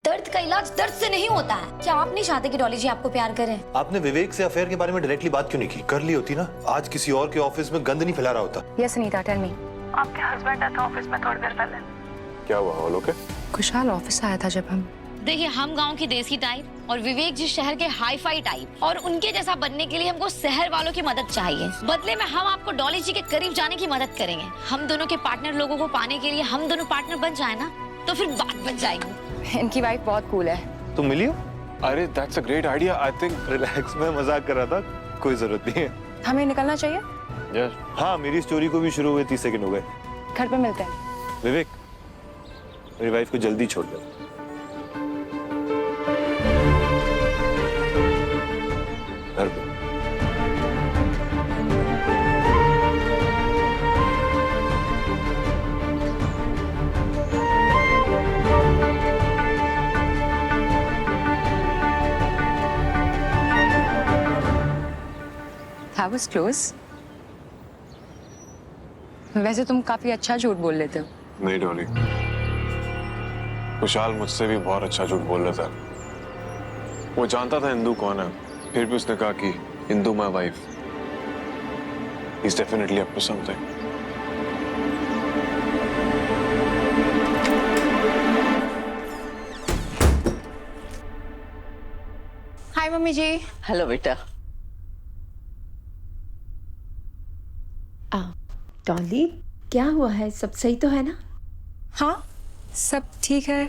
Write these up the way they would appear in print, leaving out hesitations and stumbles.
दर्द का इलाज दर्द से नहीं होता है। क्या आप नहीं चाहते कि डॉली जी आपको प्यार करें? आपने विवेक से अफेयर के बारे में डायरेक्टली बात क्यों नहीं की? कर ली होती ना, आज किसी और के ऑफिस में गंद नहीं फैला रहा होता। Yes Anita, tell me. आपके हस्बैंड आए थे ऑफिस में थोड़ी देर पहले। क्या हुआ? All okay? खुशहाल ऑफिस आया था जब हम। देखिए, हम गांव की देसी टाइप और विवेक जी शहर के हाई फाई टाइप, और उनके जैसा बनने के लिए हमको शहर वालों की मदद चाहिए। बदले में हम आपको डॉली जी के करीब जाने की मदद करेंगे। हम दोनों के पार्टनर लोगों को पाने के लिए हम दोनों पार्टनर बन जाए ना, तो फिर बात बन जाएगी। इनकी वाइफ बहुत कूल है। तुम मिली हो? अरे that's a great idea. I think relax, मैं मजाक कर रहा था, कोई जरूरत नहीं है। हमें निकलना चाहिए। यस। हाँ, मेरी स्टोरी को भी शुरू हुए 30 सेकंड हो गए। घर पे मिलते हैं। विवेक, मेरी वाइफ को जल्दी छोड़ दो। घर पे। That was close. वैसे तुम काफी अच्छा झूठ बोल लेते हो। नहीं डॉली, खुशहाल मुझसे भी बहुत अच्छा झूठ बोल रहा था। वो जानता था इंदू कौन है, फिर भी उसने कहा कि Indu my wife is definitely up to something. Hi mummy ji. Hello बेटा। डॉली, क्या हुआ है? सब सही तो है ना? हाँ, सब ठीक है।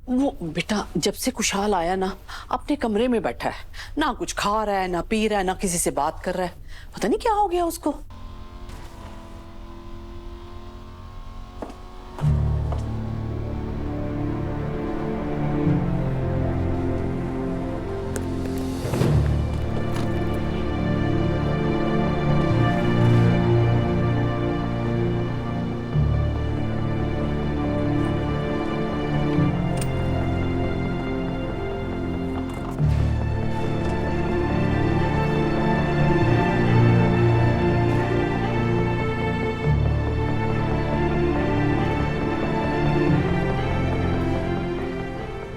वो बेटा जब से खुशहाल आया ना, अपने कमरे में बैठा है, ना कुछ खा रहा है, ना पी रहा है, ना किसी से बात कर रहा है। पता नहीं क्या हो गया उसको।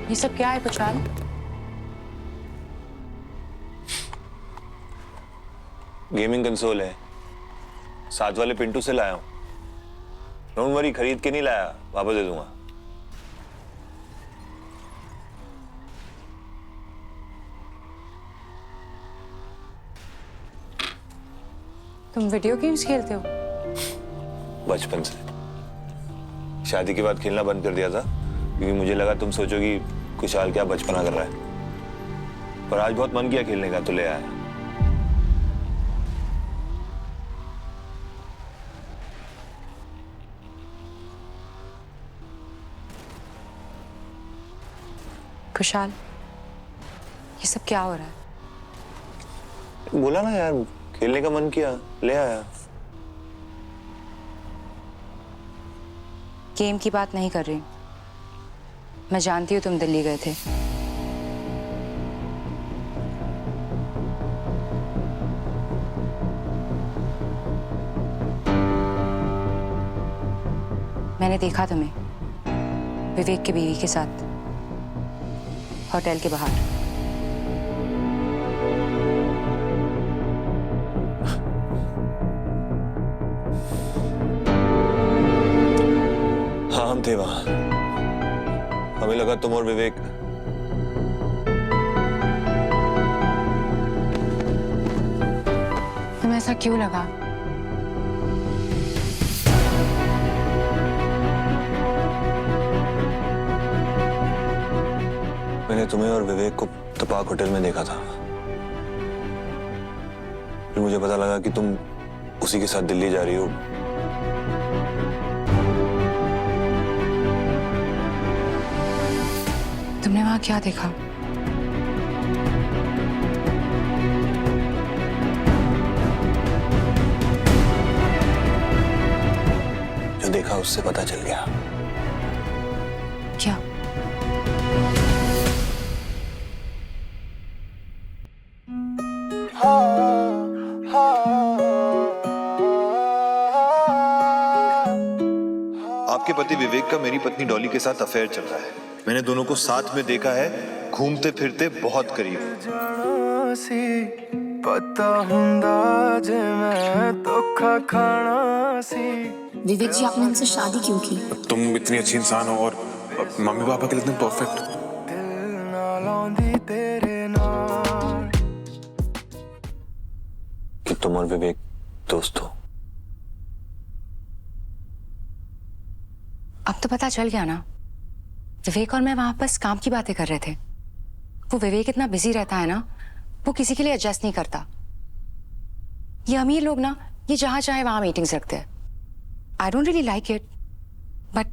ये सब क्या है खुशहाल? गेमिंग कंसोल है, साथ वाले पिंटू से लाया हूँ। डोंट वरी, खरीद के नहीं लाया, वापस दे दूंगा। तुम वीडियो गेम्स खेलते हो? बचपन से। शादी के बाद खेलना बंद कर दिया था क्योंकि मुझे लगा तुम सोचोगी खुशहाल क्या बचपना कर रहा है, पर आज बहुत मन किया खेलने का तो ले आया। खुशहाल, ये सब क्या हो रहा है? बोला ना यार, खेलने का मन किया, ले आया। गेम की बात नहीं कर रही। मैं जानती हूँ तुम दिल्ली गए थे। मैंने देखा तुम्हें विवेक की बीवी के साथ होटल के बाहर। हाँ, हम थे वहां। हमें लगा तुम और विवेक। तुम्हें ऐसा क्यों लगा? मैंने तुम्हें और विवेक को तपाक होटल में देखा था। फिर मुझे पता लगा कि तुम उसी के साथ दिल्ली जा रही हो। तुमने वहां क्या देखा? जो देखा उससे पता चल गया। क्या? आपके पति विवेक का मेरी पत्नी डॉली के साथ अफेयर चल रहा है। मैंने दोनों को साथ में देखा है, घूमते फिरते बहुत करीब। पता हुंदा जे मैं धोखा खाना सी। विवेक जी, आपने हमसे शादी क्यों की? तुम इतनी अच्छी इंसान हो और मम्मी पापा के लिए इतने परफेक्ट। दिल ना लौंदी तेरे नाल। कि तुम और विवेक दोस्त हो। अब तो पता चल गया ना। विवेक और मैं वहां बस काम की बातें कर रहे थे। वो विवेक इतना बिजी रहता है ना, वो किसी के लिए एडजस्ट नहीं करता। ये अमीर लोग ना, ये जहां चाहे वहां मीटिंग्स रखते हैं। I don't really like it, but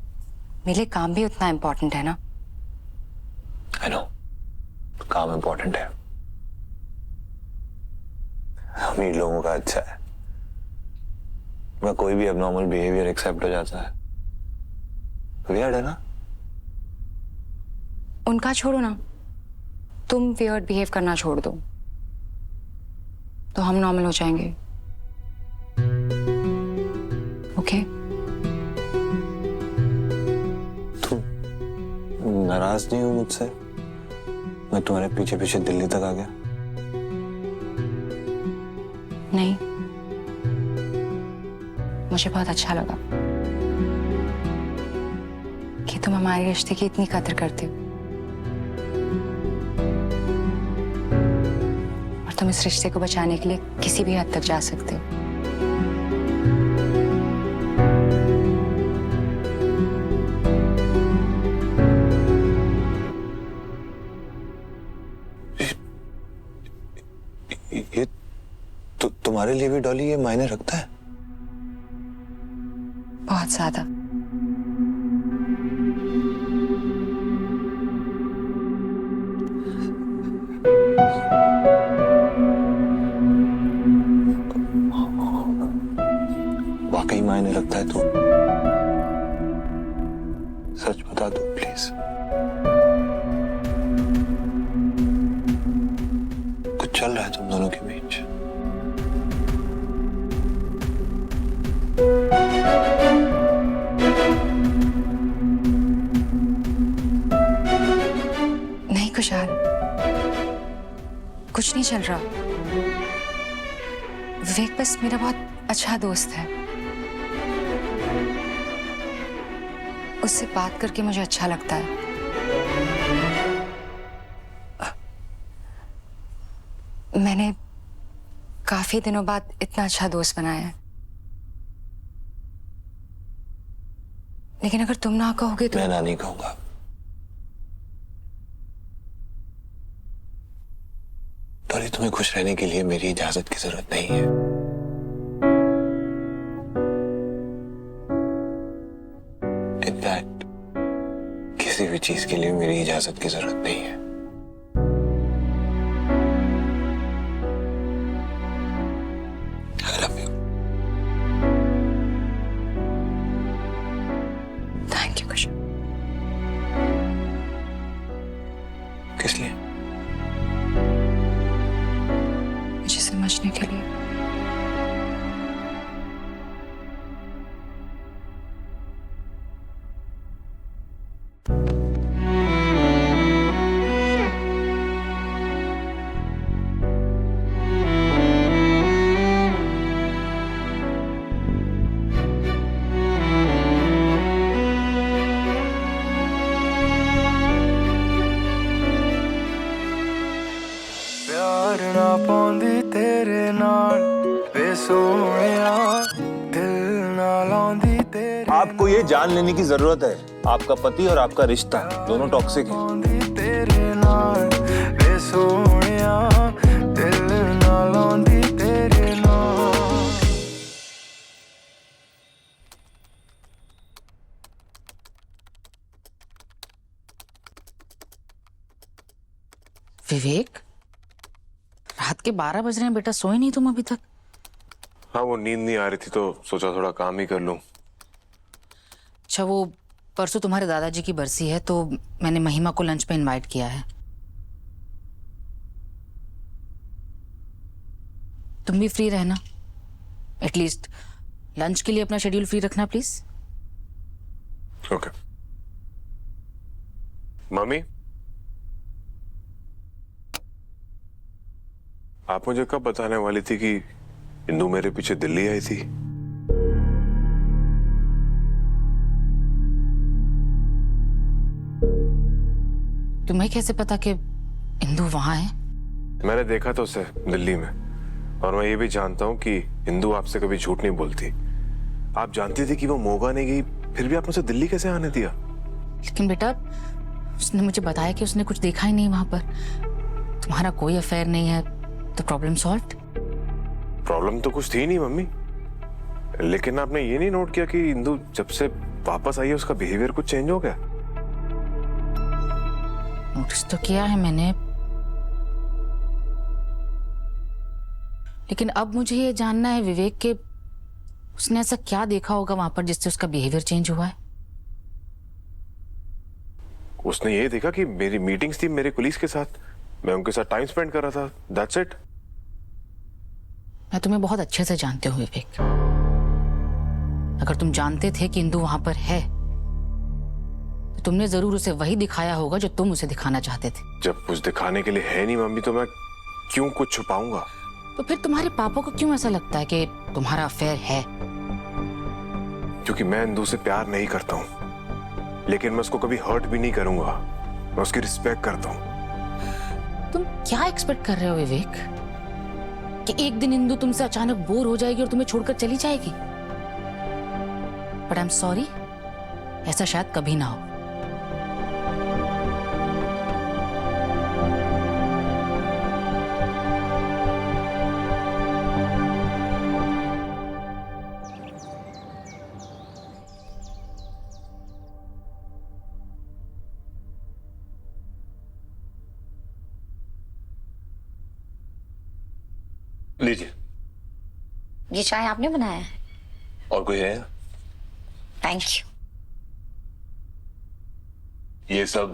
मेरे लिए काम भी उतना इंपॉर्टेंट है ना। आई नो, काम इंपॉर्टेंट है, अमीर लोगों का अच्छा है, मैं कोई भी एबनॉर्मल बिहेवियर एक्सेप्ट हो जाता है। वियर्ड है ना? उनका छोड़ो ना, तुम वियर्ड बिहेव करना छोड़ दो तो हम नॉर्मल हो जाएंगे। ओके? तुम नाराज नहीं हो मुझसे? मैं तुम्हारे पीछे पीछे दिल्ली तक आ गया। नहीं, मुझे बहुत अच्छा लगा कि तुम हमारे रिश्ते की इतनी कदर करते हो और तुम इस रिश्ते को बचाने के लिए किसी भी हद तक जा सकते हो। ये तुम्हारे लिए भी डॉली ये मायने रखता है? बहुत ज्यादा। वाकई मायने रखता है तो सच बता दो प्लीज। कुछ चल रहा है तुम दोनों के बीच? नहीं कुशाल, कुछ नहीं चल रहा। विवेक बस मेरा बहुत अच्छा दोस्त है। उससे बात करके मुझे अच्छा लगता है। मैंने काफी दिनों बाद इतना अच्छा दोस्त बनाया है। लेकिन अगर तुम ना कहोगे तो मैं ना नहीं कहूंगा। डॉली, तुम्हें खुश रहने के लिए मेरी इजाजत की जरूरत नहीं है। इनफैक्ट किसी भी चीज के लिए मेरी इजाजत की जरूरत नहीं है। I love you. Thank you Kushal. किस लिए? मुझे समझने के लिए। प्यार ना पाउंदी तेरे नाल वे सोहणिया, दिल ना लाउंदी तेरे आपको ये जान लेने की जरूरत है, आपका पति और आपका रिश्ता दोनों टॉक्सिक है। पाउंदी तेरे नाल वे सोहणिया, दिल ना लाउंदी तेरे नाल। विवेक, रात के 12 बज रहे हैं बेटा, सोए नहीं तुम अभी तक? हाँ, वो नींद नहीं आ रही थी तो सोचा थोड़ा काम ही कर लूं। अच्छा, वो परसों तुम्हारे दादाजी की बरसी है तो मैंने महिमा को लंच पे इनवाइट किया है। तुम भी फ्री रहना, एटलीस्ट लंच के लिए अपना शेड्यूल फ्री रखना प्लीज। ओके। मम्मी, आप मुझे कब बताने वाली थी कि इंदु मेरे पीछे दिल्ली आई थी? तुम्हें कैसे पता कि इंदु वहां है? मैंने देखा तो उसे दिल्ली में, और मैं ये भी जानता हूँ कि इंदु आपसे कभी झूठ नहीं बोलती। आप जानती थी कि वो मोगा नहीं गई, फिर भी आपने उसे दिल्ली कैसे आने दिया? लेकिन बेटा, उसने मुझे बताया कि उसने कुछ देखा ही नहीं वहां पर। तुम्हारा कोई अफेयर नहीं है तो प्रॉब्लम सॉल्व्ड। प्रॉब्लम तो कुछ थी नहीं मम्मी, लेकिन आपने ये नहीं नोट किया कि इंदु जब से वापस आई है उसका बिहेवियर कुछ चेंज हो गया? नोटिस तो किया है मैंने, लेकिन अब मुझे ये जानना है विवेक के उसने ऐसा क्या देखा होगा वहां पर जिससे उसका बिहेवियर चेंज हुआ है। उसने ये देखा कि मेरी मीटिंग्स थी मेरे कुलीग के साथ, मैं उनके साथ टाइम स्पेंड कर रहा था, दैट्स इट। मैं तुम्हें बहुत अच्छे से जानती हूँ विवेक। अगर तुम जानते थे कि इंदु वहां पर है तो तुमने जरूर उसे वही दिखाया होगा जो तुम उसे दिखाना चाहते थे। जब कुछ दिखाने के लिए है नहीं मम्मी, तो मैं क्यों कुछ छुपाऊंगा? तो फिर तुम्हारे पापा को क्यों ऐसा लगता है कि तुम्हारा अफेयर है? क्योंकि मैं इंदु से प्यार नहीं करता हूँ, लेकिन मैं उसको कभी हर्ट भी नहीं करूंगा। मैं उसकी रिस्पेक्ट करता हूँ। तुम क्या एक्सपेक्ट कर रहे हो विवेक कि एक दिन इंदु तुमसे अचानक बोर हो जाएगी और तुम्हें छोड़कर चली जाएगी? बट आई एम सॉरी, ऐसा शायद कभी ना हो। लीजिए। ये चाय आपने बनाया है? और कोई है? Thank you. ये सब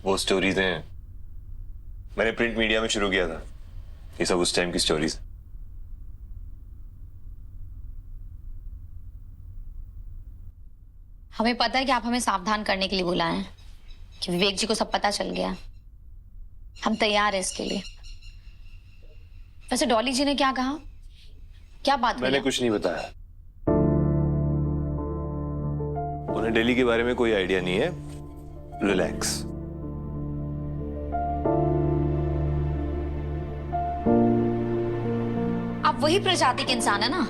वो स्टोरीज हैं, मैंने प्रिंट मीडिया में शुरू किया था। ये सब उस टाइम की स्टोरीज। हमें पता है कि आप हमें सावधान करने के लिए बुलाए हैं कि विवेक जी को सब पता चल गया। हम तैयार हैं इसके लिए। वैसे डॉली जी ने क्या कहा? क्या बात हुई? मैंने कुछ नहीं बताया। उन्हें दिल्ली के बारे में कोई आइडिया नहीं है। रिलैक्स। आप वही प्रजाति के इंसान है ना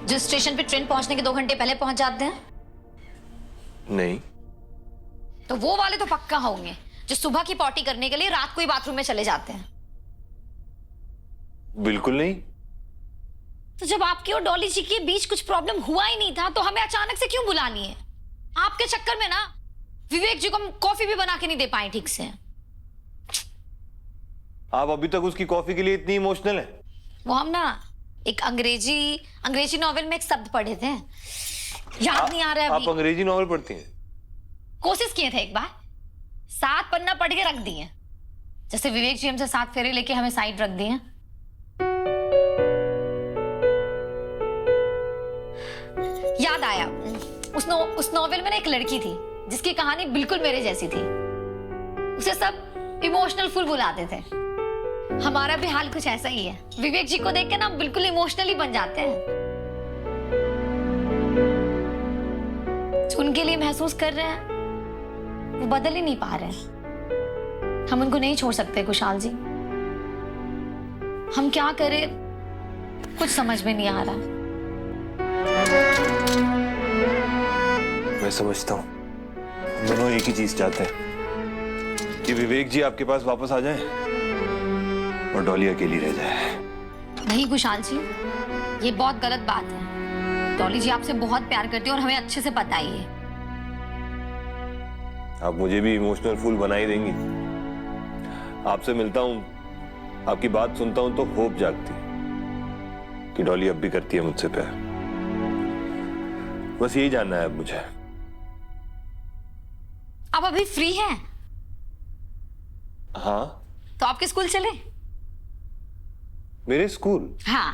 जो स्टेशन पे ट्रेन पहुंचने के 2 घंटे पहले पहुंच जाते हैं? नहीं। तो वो वाले तो पक्का होंगे जो सुबह की पॉटी करने के लिए रात को ही बाथरूम में चले जाते हैं। बिल्कुल नहीं। तो जब आपकी और डॉली जी के बीच कुछ प्रॉब्लम हुआ ही नहीं था तो हमें अचानक से क्यों बुला लिए? आपके चक्कर में ना विवेक जी को हम कॉफी भी बना के नहीं दे पाए ठीक से। आप अभी तक उसकी कॉफी के लिए इतनी इमोशनल है? वो हम ना एक अंग्रेजी नॉवेल में एक शब्द पढ़े थे, याद नहीं आ रहा है अभी। आप अंग्रेजी नॉवेल पढ़ती हैं? कोशिश किए थे एक बार, 7 पन्ना पढ़ के रख दिए। जैसे विवेक जी हमसे 7 फेरे लेके हमें साइड रख दिए। याद आया, उस नॉवेल में ना एक लड़की थी जिसकी कहानी बिल्कुल मेरे जैसी थी। उसे सब इमोशनल फुल बुलाते थे। हमारा भी हाल कुछ ऐसा ही है। विवेक जी को देख के ना बिल्कुल इमोशनली बन जाते हैं। जो उनके लिए महसूस कर रहे हैं वो बदल ही नहीं पा रहे हैं। हम उनको नहीं छोड़ सकते कुशाल जी। हम क्या करें कुछ समझ में नहीं आ रहा। मैं समझता हूं, हम दोनों एक ही चीज चाहते हैं कि विवेक जी आपके पास वापस आ जाएं और डॉली अकेली रह जाए। नहीं कुशाल जी, ये बहुत गलत बात है। डॉली जी आपसे बहुत प्यार करती है और हमें अच्छे से पता ही है। आप मुझे भी इमोशनल फूल बना ही देंगी। आपसे मिलता हूं, आपकी बात सुनता हूं तो होप जागती है कि डॉली अब भी करती है मुझसे प्यार। बस यही जानना है अब मुझे। आप अभी फ्री हैं? हाँ। तो आपके स्कूल चले? मेरे स्कूल? हाँ।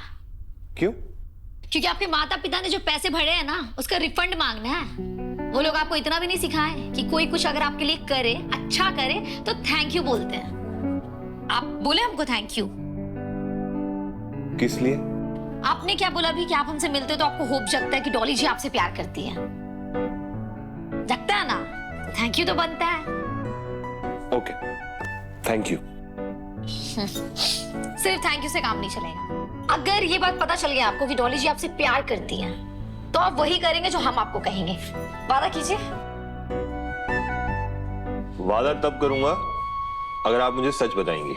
क्यों? क्योंकि आपके माता पिता ने जो पैसे भरे हैं ना उसका रिफंड मांगना है। वो लोग आपको इतना भी नहीं सिखाए कि कोई कुछ अगर आपके लिए करे, अच्छा करे, तो थैंक यू बोलते हैं। आप बोले हमको थैंक यू। किस लिए? आपने क्या बोला अभी कि आप हमसे मिलते हो तो आपको होप जगता है कि डॉली जी आपसे प्यार करती है। जगता है ना, थैंक यू तो बनता है। Okay, thank you. सिर्फ थैंक यू से काम नहीं चलेगा। अगर ये बात पता चल गया आपको कि डॉली जी आपसे प्यार करती है, तो आप वही करेंगे जो हम आपको कहेंगे। वादा कीजिए। वादा तब करूंगा अगर आप मुझे सच बताएंगी।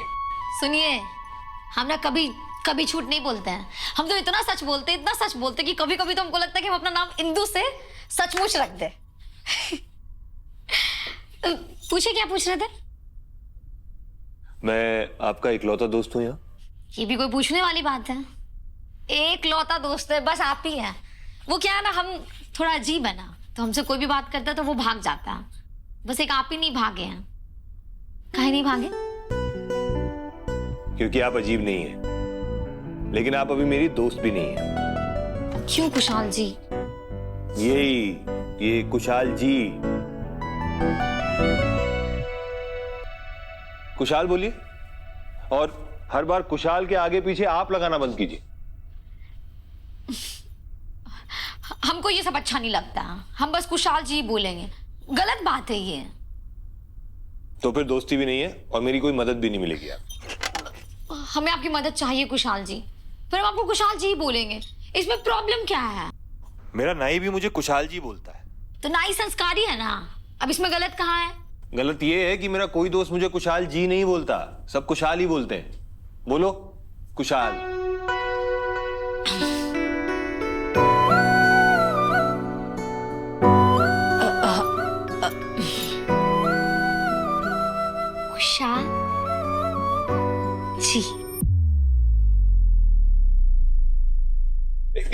सुनिए, हम ना कभी कभी झूठ नहीं बोलते हैं। हम तो इतना सच बोलते हैं, इतना सच बोलते हैं कि कभी कभी तो हमको लगता है कि हम अपना नाम इंदु से सचमुच रख दे। पूछे क्या पूछ रहे थे? मैं आपका इकलौता दोस्त हूं यहाँ। ये भी कोई पूछने वाली बात है? एक लौता दोस्त है, बस आप ही हैं। वो क्या है ना, हम थोड़ा अजीब है ना, तो हमसे कोई भी बात करता है तो वो भाग जाता है। बस एक आप ही नहीं भागे हैं। काहे नहीं भागे? क्योंकि आप अजीब नहीं हैं, लेकिन आप अभी मेरी दोस्त भी नहीं है। क्यों कुशाल जी? ये कुशाल जी। कुशाल बोलिए, और हर बार कुशाल के आगे पीछे आप लगाना बंद कीजिए। हमको ये सब अच्छा नहीं लगता। हम बस कुशाल जी बोलेंगे। गलत बात है ये। तो फिर दोस्ती भी नहीं है और मेरी कोई मदद भी नहीं मिलेगी आप। हमें आपकी मदद चाहिए कुशाल जी, फिर हम आपको कुशाल जी ही बोलेंगे। इसमें प्रॉब्लम क्या है? मेरा नाई भी मुझे कुशाल जी बोलता है। तो नाई संस्कारी है ना, अब इसमें गलत कहाँ है? गलत ये है कि मेरा कोई दोस्त मुझे कुशाल जी नहीं बोलता, सब कुशाल ही बोलते हैं। बोलो कुशाल। कुशाल जी।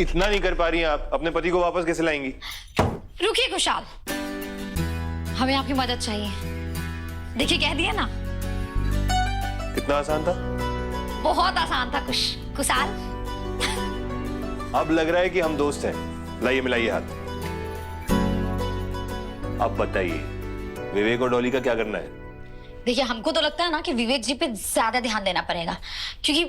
इतना नहीं कर पा रही हैं आप, अपने पति को वापस कैसे लाएंगी? रुकिए कुशाल, हमें आपकी मदद चाहिए। देखिए कह दिया ना। कितना आसान था? बहुत आसान था कुशाल। अब लग रहा है कि हम दोस्त हैं। लाइए मिलाइए हाथ। अब बताइए, विवेक और डॉली का क्या करना है? देखिए, हमको तो लगता है ना कि विवेक जी पे ज्यादा ध्यान देना पड़ेगा, क्योंकि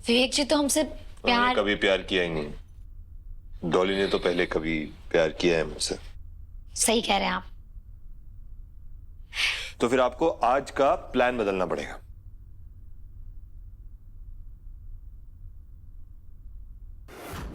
विवेक जी तो हमसे प्यार कभी प्यार किया ही नहीं। डॉली ने तो पहले कभी प्यार किया है मुझसे। सही कह रहे हैं आप। तो फिर आपको आज का प्लान बदलना पड़ेगा।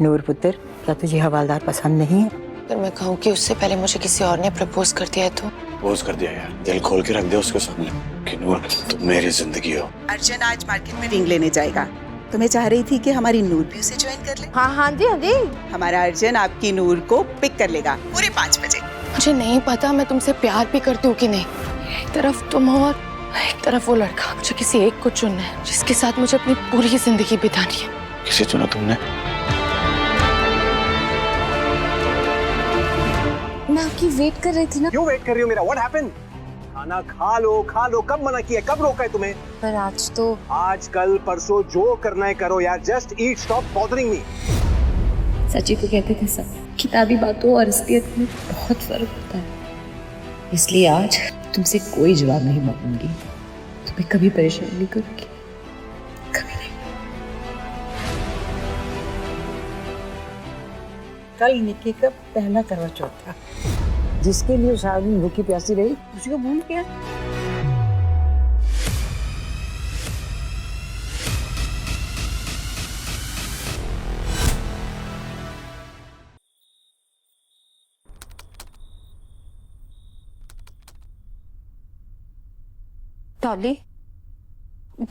नूर पुत्र, क्या तुझे हवालदार पसंद नहीं है? अगर मैं कहूँ कि उससे पहले मुझे किसी और ने प्रपोज कर दिया है तो? प्रपोज कर दिया यार, दिल खोल के रख दे उसके सामने कि नूर तुम मेरी जिंदगी हो। अर्जुन आज मार्केट में रिंग लेने जाएगा, तो मैं चाह रही थी कि हमारी नूर भी उसे ज्वाइन कर ले। हाँ जी हाँ जी। हमारा अर्जुन आपकी नूर को पिक कर लेगा पूरे 5 बजे। मुझे नहीं पता मैं तुमसे प्यार भी करती हूँ कि नहीं। एक तरफ तुम और एक तरफ वो लड़का। मुझे किसी एक को चुनना है जिसके साथ मुझे अपनी पूरी जिंदगी बितानी है। किसे चुना तुमने? मैं आपकी वेट कर रही थी ना। क्यों वेट कर रही हो मेरा? What happened? खाना खा लो। कब मना किया, कब रोका है तुम्हें? पर आज तो आज कल परसों जो करना है करो यार। Just eat, stop bothering me. Sachi को कहते थे सब, किताबी बातों और असलियत में बहुत फर्क होता है। इसलिए आज तुमसे कोई जवाब नहीं मांगूंगी। तुम्हें कभी परेशान नहीं करूंगी, कभी नहीं। कल निक्की का पहला करवा चौथ था, जिसके लिए उस आदमी भूखी प्यासी रही, उसी को भूल गया।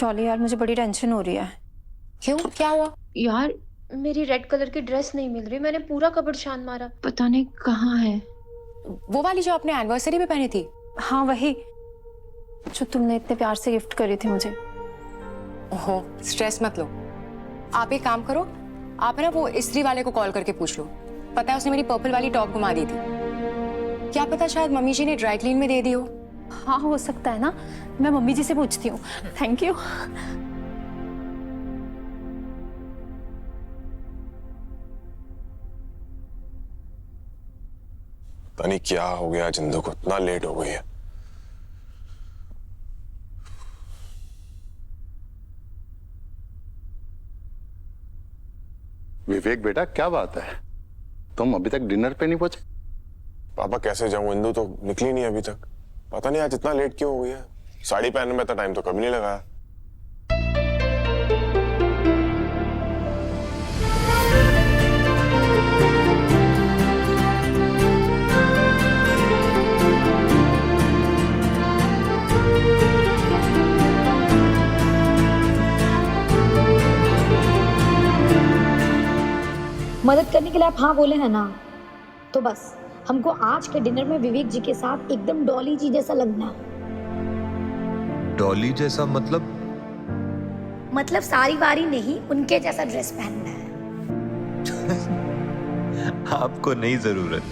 डॉली यार, मुझे बड़ी टेंशन हो रही है। क्यों, क्या हुआ? यार मेरी रेड कलर की ड्रेस नहीं मिल रही। मैंने पूरा कपड़ छान मारा, पता नहीं कहाँ है। वो वाली जो आपने एनिवर्सरी में पहनी थी? हाँ वही, जो तुमने इतने प्यार से गिफ्ट करी थी मुझे। ओहो, स्ट्रेस मत लो। आप एक काम करो, आप ना वो इस्त्री वाले को कॉल करके पूछ लो। पता है उसने मेरी पर्पल वाली टॉप घुमा दी थी। क्या पता शायद मम्मी जी ने ड्राई क्लीन में दे दी हो। हाँ हो सकता है ना, मैं मम्मी जी से पूछती हूँ। Thank you. पता नहीं क्या हो गया आज इंदु को, इतना लेट हो गई है। विवेक बेटा, क्या बात है, तुम अभी तक डिनर पे नहीं पहुंचे? पापा कैसे जाऊं, इंदु तो निकली नहीं अभी तक। पता नहीं आज इतना लेट क्यों हो गई है। साड़ी पहनने में इतना टाइम तो कभी नहीं लगाया। मदद करने के लिए आप हाँ बोले हैं ना, तो बस हमको आज के डिनर में विवेक जी के साथ एकदम डॉली जी जैसा लगना है। डॉली जैसा मतलब? मतलब सारी वारी नहीं, उनके जैसा ड्रेस पहनना है। आपको नहीं जरूरत।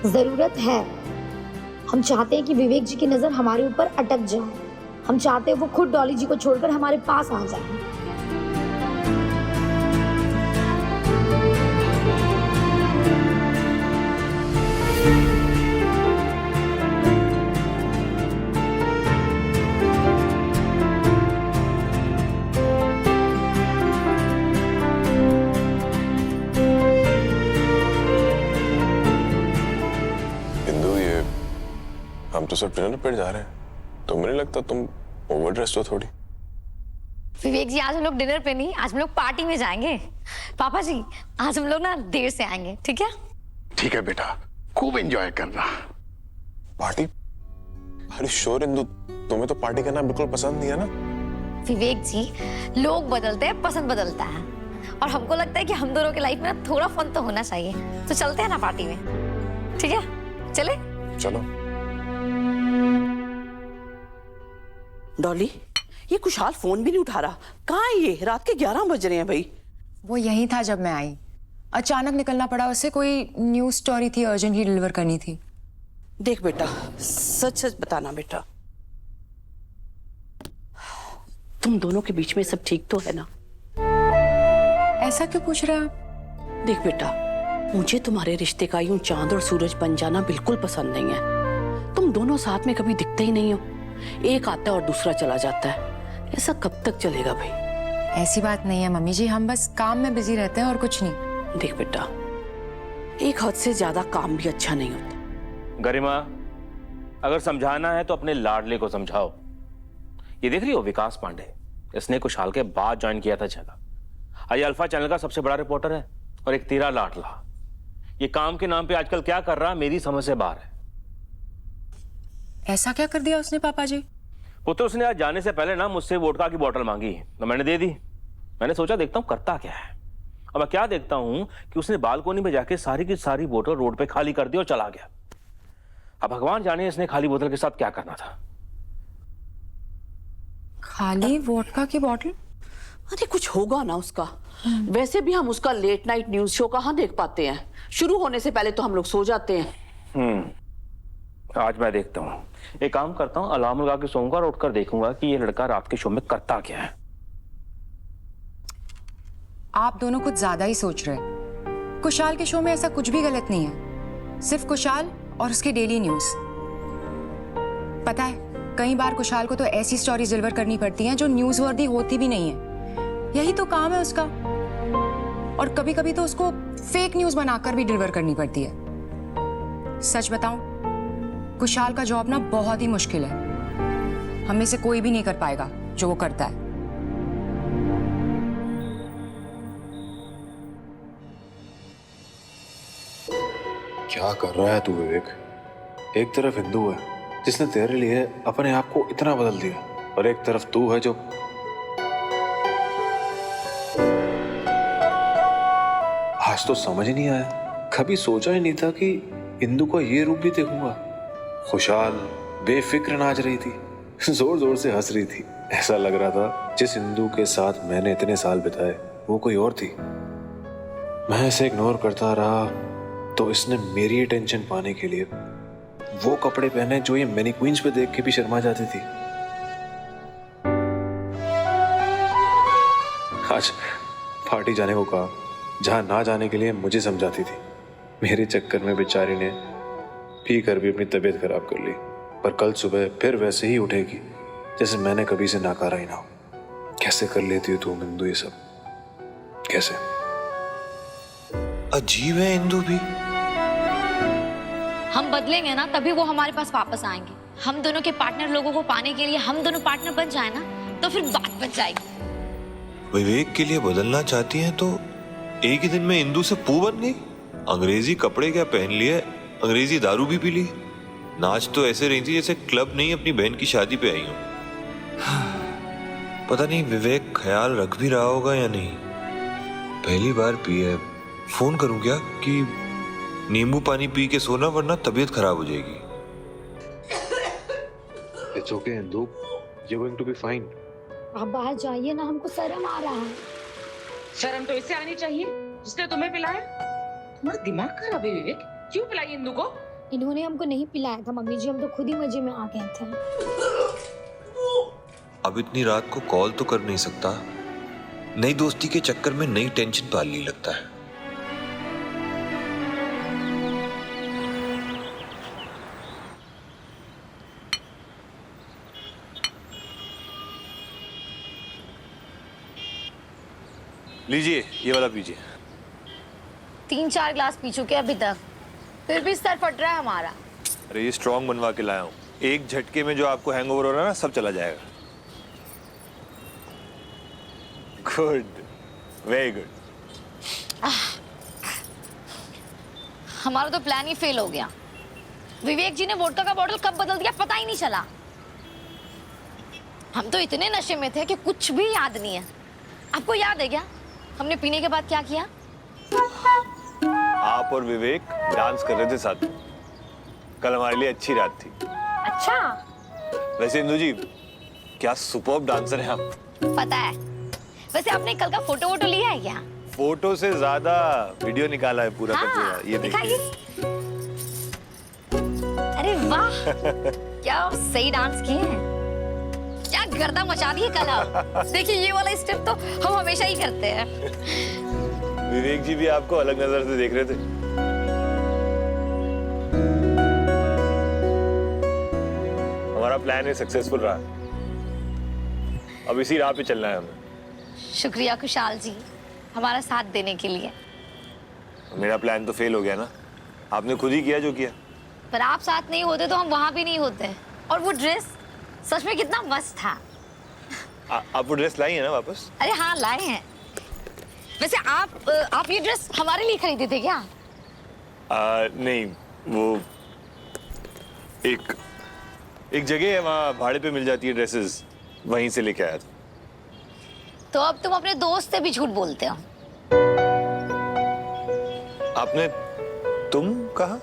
जरूरत है। हम चाहते हैं कि विवेक जी की नजर हमारे ऊपर अटक जाए। हम चाहते हैं वो खुद डॉली जी को छोड़कर हमारे पास आ जाए। हम तो सब डिनर पर जा रहे हैं, तुम्हें नहीं लगता तुम ओवर ड्रेस्ड हो थोड़ी? विवेक जी, आज हम लोग डिनर पे नहीं, आज हम लोग पार्टी में जाएंगे। पापा जी, आज हम लोग ना देर से आएंगे, ठीक है? ठीक है बेटा, खूब एंजॉय करना। पार्टी? अरे श्योर इंदु, तुम्हें तो पार्टी करना बिल्कुल पसंद नहीं है ना? विवेक जी, लोग बदलते हैं, पसंद बदलता है, और हमको लगता है कि हम दोनों की लाइफ में ना थोड़ा फन तो होना चाहिए। तो चलते हैं ना पार्टी में, ठीक है? चले? चलो। डॉली, ये खुशहाल फोन भी नहीं उठा रहा। कहाँ है ये? रात के 11 बज रहे हैं भाई। वो यहीं था जब मैं आई। अचानक निकलना पड़ा उसे, कोई न्यूज स्टोरी थी, अर्जेंटली डिलीवर करनी थी। देख बेटा, सच सच बताना बेटा, तुम दोनों के बीच में सब ठीक तो है ना? ऐसा क्यों पूछ रहे हैं? देख बेटा, मुझे तुम्हारे रिश्ते का यूं चांद और सूरज बन जाना बिल्कुल पसंद नहीं है। तुम दोनों साथ में कभी दिखते ही नहीं हो, एक आता है और दूसरा चला जाता है। ऐसा कब तक चलेगा भाई? ऐसी बात नहीं है मम्मी जी, हम बस काम में बिजी रहते हैं और कुछ नहीं। देख बेटा, एक हद से ज्यादा काम भी अच्छा नहीं होता। गरिमा, अगर समझाना है तो अपने लाडले को समझाओ। ये देख रही हो विकास पांडे, इसने कुशाल के बाद ज्वाइन किया था जगह। ये अल्फा चैनल का सबसे बड़ा रिपोर्टर है और एक तेरा लाडला। ये काम के नाम पे आजकल क्या कर रहा है मेरी समझ से बाहर है। ऐसा क्या कर दिया उसने पापा जी? पुत्र, उसने आज जाने से पहले ना मुझसे वोडका की बोतल मांगी तो मैंने दे दी। मैंने सोचा देखता हूं करता क्या है। अब मैं क्या देखता हूं कि उसने बालकोनी में जाके सारी की सारी बोतल रोड पे खाली कर दी और चला गया। अब भगवान जाने इसने खाली बोतल के साथ क्या करना था। खाली वोडका की बोतल? अरे कुछ होगा ना उसका। वैसे भी हम उसका लेट नाइट न्यूज शो कहाँ देख पाते हैं। शुरू होने से पहले तो हम लोग सो जाते हैं। आज मैं देखता हूँ, एक काम करता हूँ, अलार्म लगा के सोऊंगा और उठकर देखूंगा कि ये लड़का रात के शो में करता क्या है। आप दोनों कुछ ज्यादा ही सोच रहे हैं। कुशाल के शो में ऐसा कुछ भी गलत नहीं है, सिर्फ कुशाल और उसके डेली न्यूज। पता है, कई बार कुशाल को तो ऐसी स्टोरीज डिलीवर करनी पड़ती हैं जो न्यूज वर्दी होती भी नहीं है। यही तो काम है उसका। और कभी कभी तो उसको फेक न्यूज बनाकर भी डिलीवर करनी पड़ती है। सच बताऊं, कुशाल का जॉब ना बहुत ही मुश्किल है। हम में से कोई भी नहीं कर पाएगा जो वो करता है। क्या कर रहा है तू विवेक? एक तरफ हिंदू है जिसने तेरे लिए अपने आप को इतना बदल दिया, और एक तरफ तू है जो आज तो समझ ही नहीं आया। कभी सोचा ही नहीं था कि इंदु का ये रूप भी देखूंगा। खुशहाल बेफिक्र नाच रही थी, जोर जोर से हंस रही थी। ऐसा लग रहा था जिस इंदु के साथ मैंने इतने साल बिताए वो कोई और थी। मैं इसे इग्नोर करता रहा तो इसने मेरी अटेंशन पाने के लिए वो कपड़े पहने जो ये मैनी क्वींस पे देख के भी शर्मा जाती थी। आज पार्टी जाने को कहा जहां ना जाने के लिए मुझे समझाती थी। मेरे चक्कर में बेचारी ने पी कर भी अपनी तबीयत खराब कर ली, पर कल सुबह फिर वैसे ही उठेगी जैसे मैंने कभी से नकारा ही ना हो। कैसे कर लेती हो तुम इंदु ये सब, कैसे? अजीब है इंदु भी। हम बदलेंगे ना तभी वो हमारे पास वापस आएंगे। हम दोनों के पार्टनर लोगों को पाने के लिए हम दोनों पार्टनर बन जाए ना तो फिर बात बन जाएगी। विवेक के लिए बदलना चाहती हैं तो एक ही दिन में इंदु से पू बन गई। अंग्रेजी कपड़े क्या पहन लिए, अंग्रेजी दारू भी पी ली। नाच तो ऐसे रही थी जैसे क्लब नहीं अपनी बहन की शादी पे आई हूं। पता नहीं विवेक ख्याल रख भी रहा होगा या नहीं। पहली बार पी है। फोन करूं क्या कि नींबू पानी पी के सोना वरना तबीयत खराब हो जाएगी। It's okay Indu, you're going to be fine. आप बाहर जाइए ना, हमको शर्म आ रहा है। शर्म तो इसे आनी चाहिए जिसने तुम्हें पिलाया। तुम्हारा दिमाग खराब है विवेक, क्यों पिलाई इंदु को? इन्होंने हमको नहीं पिलाया था मम्मी जी, हम तो खुद ही मजे में आ गए थे। अब इतनी रात को कॉल तो कर नहीं सकता। नई दोस्ती के चक्कर में नई टेंशन पाल ली लगता है। लीजिए ये वाला पीजिए। 3-4 ग्लास पी चुके अभी तक, फिर भी सर फट रहा है हमारा। अरे ये स्ट्रॉन्ग बनवा के लाया हूँ। एक झटके में जो आपको हैंगओवर हो रहा है ना सब चला जाएगा। Good, very good. हमारा तो प्लान ही फेल हो गया। विवेक जी ने वोडका का बॉटल कब बदल दिया पता ही नहीं चला। हम तो इतने नशे में थे कि कुछ भी याद नहीं है। आपको याद है क्या हमने पीने के बाद क्या किया? आप और विवेक डांस कर रहे थे साथ में। कल हमारे लिए अच्छी रात थी। अच्छा। वैसे इंदु जी क्या सुपर्ब डांसर हैं आप। पता है। वैसे आपने कल का फोटो वोटो लिया है क्या? फोटो से ज्यादा वीडियो निकाला है पूरा का पूरा। ये देखिए। अरे वाह क्या सही डांस किए हैं। क्या गर्दा मचा दिए कल आप। देखिए ये वाला स्टेप तो हम हमेशा ही करते हैं। विवेक जी भी आपको अलग नजर से देख रहे थे। हमारा प्लान है सक्सेसफुल रहा। अब इसी राह पे चलना है हमें। शुक्रिया कुशाल जी हमारा साथ देने के लिए। मेरा प्लान तो फेल हो गया ना। आपने खुद ही किया जो किया। पर आप साथ नहीं होते तो हम वहां भी नहीं होते। और वो ड्रेस सच में कितना मस्त था। आप वो ड्रेस लाई है ना वापस? अरे हाँ लाए हैं। वैसे आप ये ड्रेस हमारे लिए खरीदे थे क्या? नहीं, वो एक जगह है वहाँ भाड़े पे मिल जाती है ड्रेसेस, वहीं से लेके आया था। तो अब तुम अपने दोस्त से भी झूठ बोलते हो। आपने तुम कहा?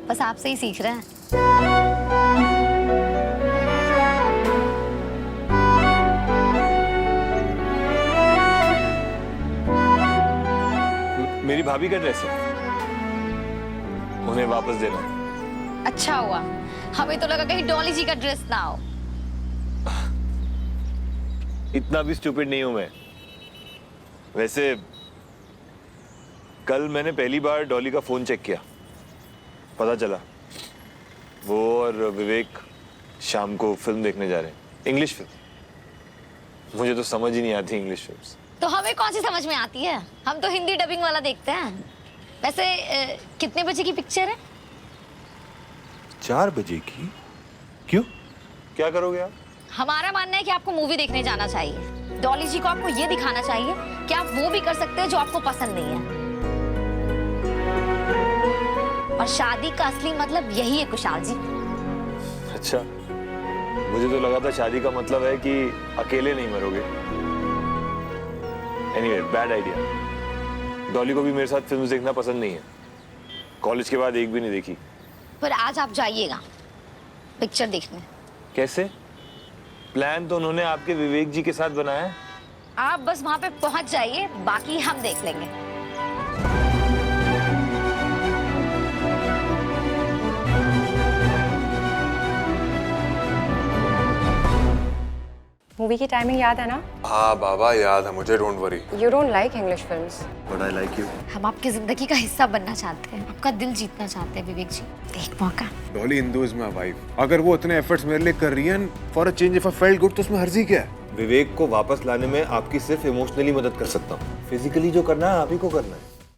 बस आपसे ही सीख रहे हैं। मेरी भाभी का ड्रेस है, उन्हें वापस देना। अच्छा हुआ, हमें तो लगा कहीं डॉली जी का ड्रेस ना हो। इतना भी स्टूपिड नहीं हूं मैं। वैसे कल मैंने पहली बार डॉली का फोन चेक किया, पता चला वो और विवेक शाम को फिल्म देखने जा रहे हैं, इंग्लिश फिल्म। मुझे तो समझ ही नहीं आती इंग्लिश फिल्म्स। तो हमें कौन सी समझ में आती है, हम तो हिंदी डबिंग वाला देखते हैं। वैसे कितने बजे की पिक्चर है? 4 बजे की। क्यों, क्या करोगे आप? हमारा मानना है कि आपको मूवी देखने जाना चाहिए। डॉली जी को आपको ये दिखाना चाहिए कि आप वो भी कर सकते हैं जो आपको पसंद नहीं है। और शादी का असली मतलब यही है कुशाल जी। अच्छा, मुझे तो लगा था शादी का मतलब है कि अकेले नहीं मरोगे। Anyway, bad idea. डॉली को भी मेरे साथ फिल्म देखना पसंद नहीं है। कॉलेज के बाद एक भी नहीं देखी। पर आज आप जाइएगा पिक्चर देखने। कैसे? प्लान तो उन्होंने आपके विवेक जी के साथ बनाया है। आप बस वहां पे पहुंच जाइए, बाकी हम देख लेंगे। मूवी की टाइमिंग याद है ना? हाँ बाबा याद है मुझे, don't worry. You don't like English films. But I like you. हम आपकी जिंदगी का हिस्सा बनना चाहते हैं, आपका दिल जीतना चाहते हैं विवेक जी। एक मौका। Dolly Hindu is my wife. अगर वो इतने एफर्ट्स मेरे लिए कर रही है, for a change if I felt good, तो उसमें हर्जी क्या है? विवेक को वापस लाने में आपकी सिर्फ इमोशनली मदद कर सकता हूँ, फिजिकली जो करना है आप ही को करना है।